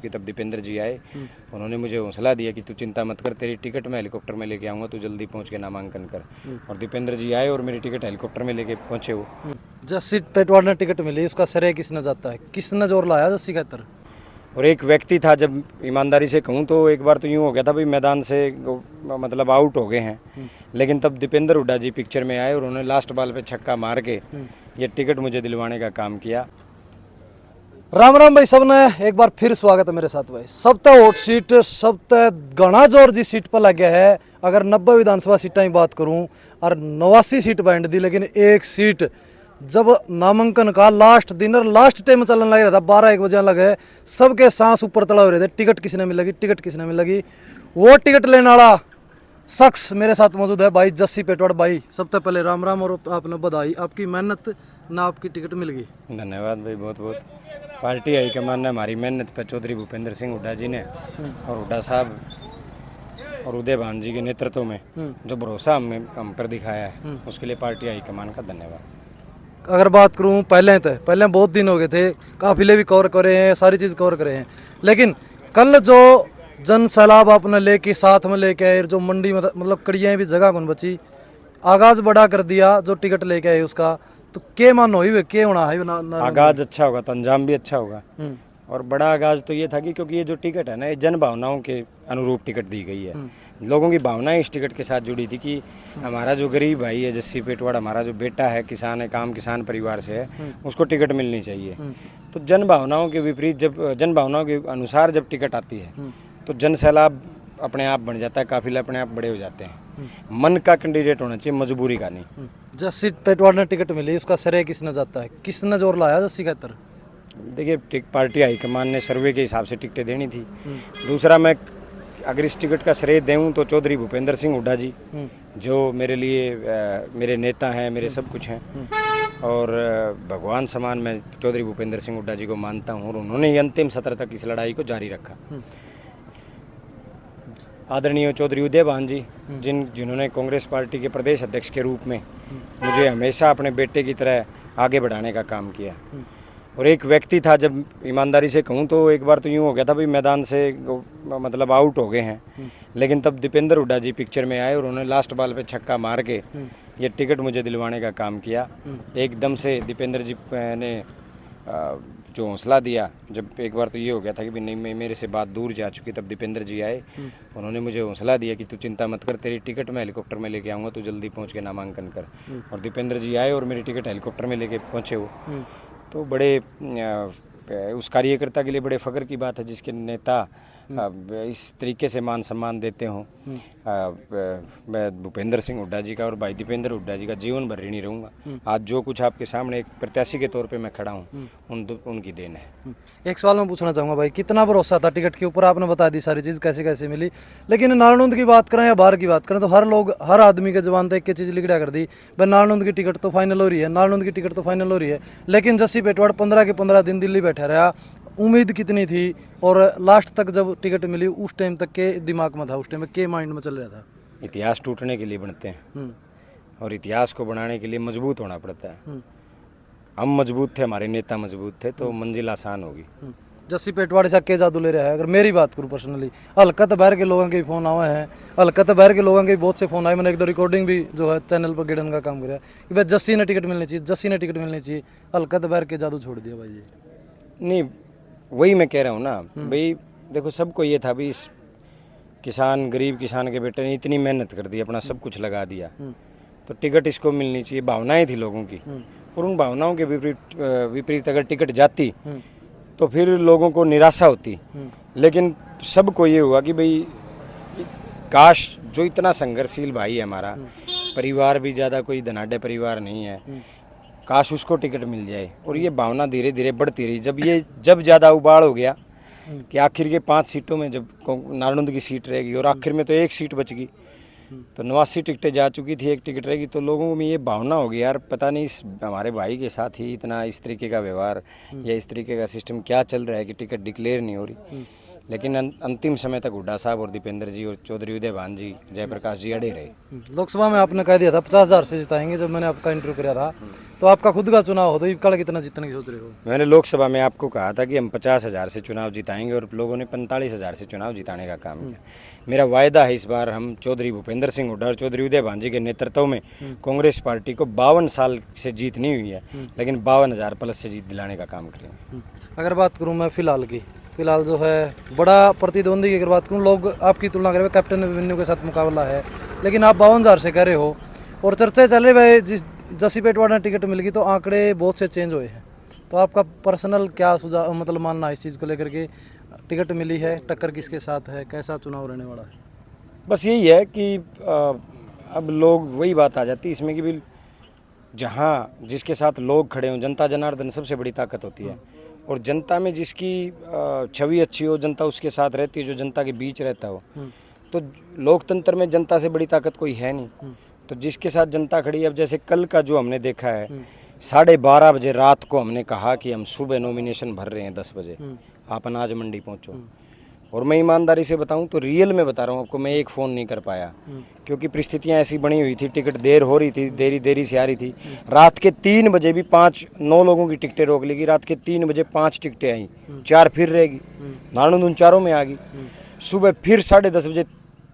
कि तब दीपेंद्र जी आए, उन्होंने मुझे हौसला दिया कि तू चिंता मत कर, तेरी टिकट मैं हेलीकॉप्टर में लेके आऊँगा, तू जल्दी पहुँच के नामांकन कर। और दीपेंद्र जी आए और मेरी टिकट हेलीकॉप्टर में लेके पहुँचे वो। जस्सी पेटवार ने टिकट मिली, उसका श्रेय किसने जाता है, किसने जोर लाया जस्सी का इतर? और एक व्यक्ति था, जब ईमानदारी से कहूँ तो एक बार तो यूँ हो गया था भाई मैदान से मतलब आउट हो गए हैं, लेकिन तब दीपेंद्र हुड्डा जी पिक्चर में आए और उन्होंने लास्ट बॉल पे छक्का मार के ये टिकट मुझे दिलवाने का काम किया। राम राम भाई सबने, एक बार फिर स्वागत है मेरे साथ भाई। सब तक वोट सीट सब तक घना जोर जी सीट पर लग गया है। अगर 90 विधानसभा सीटा की बात करूं और 89 सीट बैंड दी, लेकिन एक सीट जब नामांकन का लास्ट दिन और लास्ट टाइम चलने लग रहा था, 12-1 बजे लगे, सबके सांस ऊपर तला हो रहे थे, टिकट किसने मिलेगी, टिकट किसने मिलेगी। वो टिकट लेने वाला शख्स मेरे साथ मौजूद है भाई जस्सी पेटवाड़ भाई। सबसे पहले राम राम और आपने बधाई, आपकी मेहनत ना आपकी टिकट मिल गई। धन्यवाद भाई, बहुत बहुत। पार्टी हाईकमान ने हमारी मेहनत पर चौधरी भूपेंद्र सिंह हुड्डा जी ने और हुड्डा साहब और उदय भान जी के नेतृत्व में जो भरोसा हम पर दिखाया है, उसके लिए पार्टी हाईकमान का धन्यवाद। अगर बात करूं पहले बहुत दिन हो गए थे, काफिले भी कवर करे हैं, सारी चीज़ कवर करे हैं, लेकिन कल जो जन सैलाब आपने लेके साथ में लेके आए, जो मंडी मतलब कड़ियाँ भी जगह कौन बची, आगाज बड़ा कर दिया जो टिकट लेके आए उसका, तो के मान हो ही के होना है आगाज अच्छा होगा तो अंजाम भी अच्छा होगा। और बड़ा आगाज तो ये था कि क्योंकि ये जो टिकट है ना, ये जन भावनाओं के अनुरूप टिकट दी गई है। लोगों की भावनाएं इस टिकट के साथ जुड़ी थी कि हमारा जो गरीब भाई है जस्सी पेटवाड़, हमारा जो बेटा है, किसान है, काम किसान परिवार से है, उसको टिकट मिलनी चाहिए। तो जन भावनाओं के विपरीत, जब जन भावनाओं के अनुसार जब टिकट आती है तो जन सैलाब अपने आप बन जाता है, काफिले अपने आप बड़े हो जाते हैं। मन का कैंडिडेट होना चाहिए, मजबूरी का नहीं। जस्सी पेटवाड़ ने टिकट मिली, उसका श्रेय किसने जाता है, किसने जोर लाया जस्सी का इतर? देखिए, पार्टी हाईकमान ने सर्वे के हिसाब से टिकटें देनी थी। दूसरा, मैं अगर इस टिकट का श्रेय दूँ तो चौधरी भूपेंद्र सिंह हुड्डा जी, जो मेरे लिए मेरे नेता हैं, मेरे सब कुछ हैं, और भगवान समान मैं चौधरी भूपेंद्र सिंह हुड्डा जी को मानता हूँ, और उन्होंने ही अंतिम सत्र तक इस लड़ाई को जारी रखा। आदरणीय चौधरी उदय भान जी, जिन्होंने कांग्रेस पार्टी के प्रदेश अध्यक्ष के रूप में मुझे हमेशा अपने बेटे की तरह आगे बढ़ाने का काम किया। और एक व्यक्ति था, जब ईमानदारी से कहूँ तो एक बार तो यूँ हो गया था भाई मैदान से मतलब आउट हो गए हैं, लेकिन तब दीपेंद्र हुड्डा जी पिक्चर में आए और उन्होंने लास्ट बॉल पे छक्का मार के ये टिकट मुझे दिलवाने का काम किया। एकदम से दीपेंद्र जी ने जो हौसला दिया, जब एक बार तो ये हो गया था कि भाई नहीं, मेरे से बात दूर जा चुकी, तब दीपेंद्र जी आए, उन्होंने मुझे हौसला दिया कि तू चिंता मत कर, तेरी टिकट मैं हेलीकॉप्टर में लेके आऊँगा, तू जल्दी पहुँच के नामांकन कर। और दीपेंद्र जी आए और मेरी टिकट हेलीकॉप्टर में लेके पहुँचे वो। तो बड़े उस कार्यकर्ता के लिए बड़े फ़ख्र की बात है जिसके नेता इस तरीके से मान सम्मान देते हों। मैं भूपेंद्र सिंह हुड्डा जी का और भाई दीपेंद्र हुड्डा जी का जीवन भर ऋणी रहूँगा। आज जो कुछ आपके सामने एक प्रत्याशी के तौर पे मैं खड़ा हूँ, उनकी देन है। एक सवाल मैं पूछना चाहूँगा भाई, कितना भरोसा था टिकट के ऊपर? आपने बता दी सारी चीज़ कैसे कैसे मिली, लेकिन नारायणुंद की बात करें या बाहर की बात करें तो हर आदमी के जवान तक एक चीज़ लिखड़ा कर दी, भाई नारायणुंद की टिकट तो फाइनल हो रही है, नारायणुंद की टिकट तो फाइनल हो रही है, लेकिन जस्सी पेटवाड़ 15 के 15 दिन दिल्ली बैठा रहा। उम्मीद कितनी थी, और लास्ट तक जब टिकट मिली उस टाइम तक के दिमाग में था, उस टाइम में के माइंड में चल रहा था? इतिहास टूटने के लिए बनते हैं और इतिहास को बनाने के लिए मजबूत होना पड़ता है। हम मजबूत थे, हमारे नेता मजबूत थे, तो मंजिल आसान होगी। जस्सी पेटवाड़ से के जादू ले रहा है? अगर मेरी बात करूँ पर्सनली, हलकत बाहर के लोगों के भी फ़ोन आए हैं, हलकत बाहर के लोगों के भी बहुत से फ़ोन आए। मैंने एक दो रिकॉर्डिंग भी जो है चैनल पर गिड़न का काम कराया कि भाई जस्सी ने टिकट मिलनी चाहिए, जस्सी ने टिकट मिलनी चाहिए। हलकत बाहर के जादू छोड़ दिया भाई जी। नहीं, वही मैं कह रहा हूँ ना भाई, देखो सबको ये था भी इस किसान, गरीब किसान के बेटे ने इतनी मेहनत कर दी, अपना सब कुछ लगा दिया, तो टिकट इसको मिलनी चाहिए। भावनाएं थी लोगों की, और उन भावनाओं के विपरीत अगर टिकट जाती तो फिर लोगों को निराशा होती। लेकिन सबको ये हुआ कि भाई काश, जो इतना संघर्षशील भाई है हमारा, परिवार भी ज़्यादा कोई धनाढ़ परिवार नहीं है, काश उसको टिकट मिल जाए। और ये भावना धीरे धीरे बढ़ती रही। जब ज़्यादा उबाड़ हो गया कि आखिर के 5 सीटों में जब नारायणुंद की सीट रहेगी और आखिर में तो एक सीट बच गई, तो 89 टिकटें जा चुकी थी, एक टिकट रहेगी, तो लोगों में ये भावना होगी यार पता नहीं इस हमारे भाई के साथ ही इतना इस तरीके का व्यवहार या इस तरीके का सिस्टम क्या चल रहा है कि टिकट डिक्लेयर नहीं हो रही। लेकिन अंतिम समय तक हुड्डा साहब और दीपेंद्र जी और चौधरी उदय भान जी, जयप्रकाश जी अड़े रहे। लोकसभा में आपने कह दिया था 50,000 से जिताएंगे, जब मैंने आपका इंटरव्यू किया था। तो आपका खुद का चुनाव हो तो कल कितना जीतने की सोच रहे हो? मैंने लोकसभा में आपको कहा था कि हम 50,000 से चुनाव जिताएंगे और लोगों ने 45,000 से चुनाव जिताने का काम किया। मेरा वायदा है इस बार हम चौधरी भूपेंद्र सिंह हुड्डा और चौधरी उदय भान जी के नेतृत्व में कांग्रेस पार्टी को 52 साल से जीत नहीं हुई है, लेकिन 52,000 प्लस से जीत दिलाने का काम करेंगे। अगर बात करूं मैं फिलहाल जो है बड़ा प्रतिद्वंदी की अगर बात करूं, लोग आपकी तुलना करें कैप्टन अभिमन्यु के साथ मुकाबला है, लेकिन आप 52,000 से कह रहे हो और चर्चा चल रही है जिस जसी पेटवाड़ ने टिकट मिल गई तो आंकड़े बहुत से चेंज हुए हैं। तो आपका पर्सनल क्या सुझाव मतलब मानना है इस चीज़ को लेकर के? टिकट मिली है, टक्कर किसके साथ है, कैसा चुनाव रहने वाला है? बस यही है कि अब लोग वही बात आ जाती है इसमें कि भी जहाँ जिसके साथ लोग खड़े हों, जनता जनार्दन सबसे बड़ी ताकत होती है। और जनता में जिसकी छवि अच्छी हो, जनता उसके साथ रहती है, जो जनता के बीच रहता हो। तो लोकतंत्र में जनता से बड़ी ताकत कोई है नहीं। तो जिसके साथ जनता खड़ी है, अब जैसे कल का जो हमने देखा है, 12:30 बजे रात को हमने कहा कि हम सुबह नॉमिनेशन भर रहे हैं 10 बजे, आप अनाज मंडी पहुंचो। और मैं ईमानदारी से बताऊं तो रियल में बता रहा हूं आपको, मैं एक फ़ोन नहीं कर पाया क्योंकि परिस्थितियां ऐसी बनी हुई थी, टिकट देर हो रही थी, देरी से आ रही थी। रात के 3 बजे भी 9 लोगों की टिकटें रोक ली गई। रात के 3 बजे 5 टिकटें आई, 4 फिर रहेगी, नारायण उन चारों में आ गई। सुबह फिर 10:30 बजे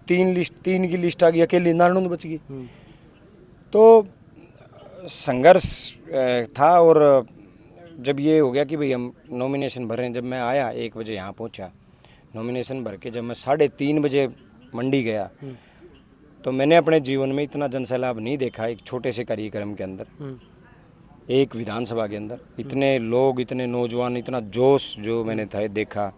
3 की लिस्ट आ गई, अकेली नारायण बच गई। तो संघर्ष था। और जब ये हो गया कि भाई हम नॉमिनेशन भर रहे हैं, जब मैं आया 1 बजे यहाँ पहुँचा नॉमिनेशन भर के, जब मैं 3:30 बजे मंडी गया तो मैंने अपने जीवन में इतना जनसैलाब नहीं देखा। एक छोटे से कार्यक्रम के अंदर, एक विधानसभा के अंदर इतने लोग, इतने नौजवान, इतना जोश जो मैंने देखा।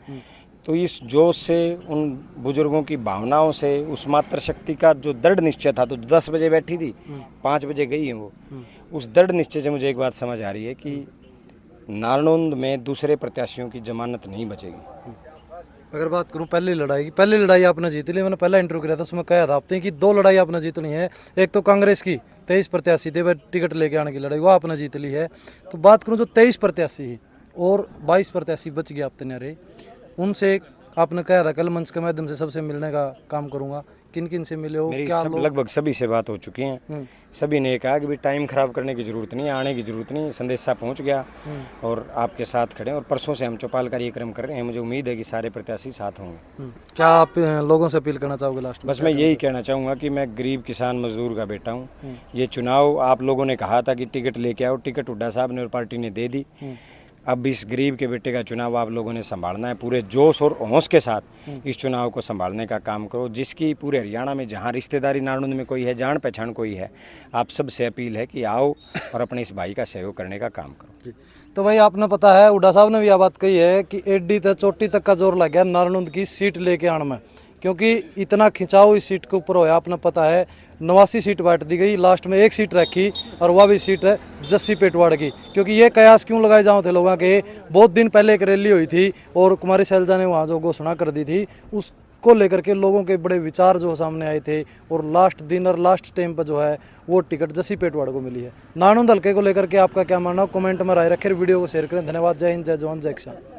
तो इस जोश से, उन बुजुर्गों की भावनाओं से, उस मातृशक्ति का जो दृढ़ निश्चय था, तो 10 बजे बैठी थी, 5 बजे गई है वो, उस दृढ़ निश्चय से मुझे एक बात समझ आ रही है कि नारनौंद में दूसरे प्रत्याशियों की जमानत नहीं बचेगी। अगर बात करूं पहली लड़ाई आपने जीत ली। मैंने पहला इंटरव्यू किया था, उसमें कहा था आपने कि 2 लड़ाई आपने जीतनी है। एक तो कांग्रेस की 23 प्रत्याशी थे, वह टिकट लेके आने की लड़ाई, वो आपने जीत ली है। तो बात करूं जो 23 प्रत्याशी और 22 प्रत्याशी बच गए आपने रहे, उनसे आपने कहा था कल मंच के माध्यम से सबसे मिलने का काम करूंगा। किन किन से मिले हो? क्या लगभग सभी से बात हो चुकी है। सभी ने कहा कि भाई टाइम खराब करने की जरूरत नहीं, आने की जरूरत नहीं, संदेशा पहुंच गया और आपके साथ खड़े। और परसों से हम चौपाल कार्यक्रम कर रहे हैं, मुझे उम्मीद है कि सारे प्रत्याशी साथ होंगे। क्या आप लोगों से अपील करना चाहोगे लास्ट में? बस मैं यही कहना चाहूँगा कि मैं गरीब किसान मजदूर का बेटा हूँ। ये चुनाव आप लोगों ने कहा था कि टिकट लेके आओ, टिकट हुड्डा साहब ने और पार्टी ने दे दी। अब इस गरीब के बेटे का चुनाव आप लोगों ने संभालना है। पूरे जोश और होश के साथ इस चुनाव को संभालने का काम करो। जिसकी पूरे हरियाणा में जहां रिश्तेदारी नारनौंद में कोई है, जान पहचान कोई है, आप सबसे अपील है कि आओ और अपने इस भाई का सहयोग करने का काम करो। तो भाई आपने पता है, हुड्डा साहब ने भी यह बात कही है कि एडी तक चोटी तक का जोर लग गया नारनौंद की सीट लेके आने में, क्योंकि इतना खिंचाव इस सीट के ऊपर होया। आपने पता है 89 सीट बांट दी गई, लास्ट में 1 सीट रखी और वह भी सीट है जस्सी पेटवाड़ की। क्योंकि ये कयास क्यों लगाए जाओ थे लोगों के, बहुत दिन पहले एक रैली हुई थी और कुमारी शैलजा ने वहाँ जो घोषणा कर दी थी, उसको लेकर के लोगों के बड़े विचार जो सामने आए थे। और लास्ट दिन और लास्ट टाइम पर जो है वो टिकट जस्सी पेटवाड़ को मिली है। नारनौंद हल्के को लेकर के आपका क्या मानना हो? कमेंट में राय रखें, वीडियो को शेयर करें। धन्यवाद। जय हिंद, जय जवान, जय किसान।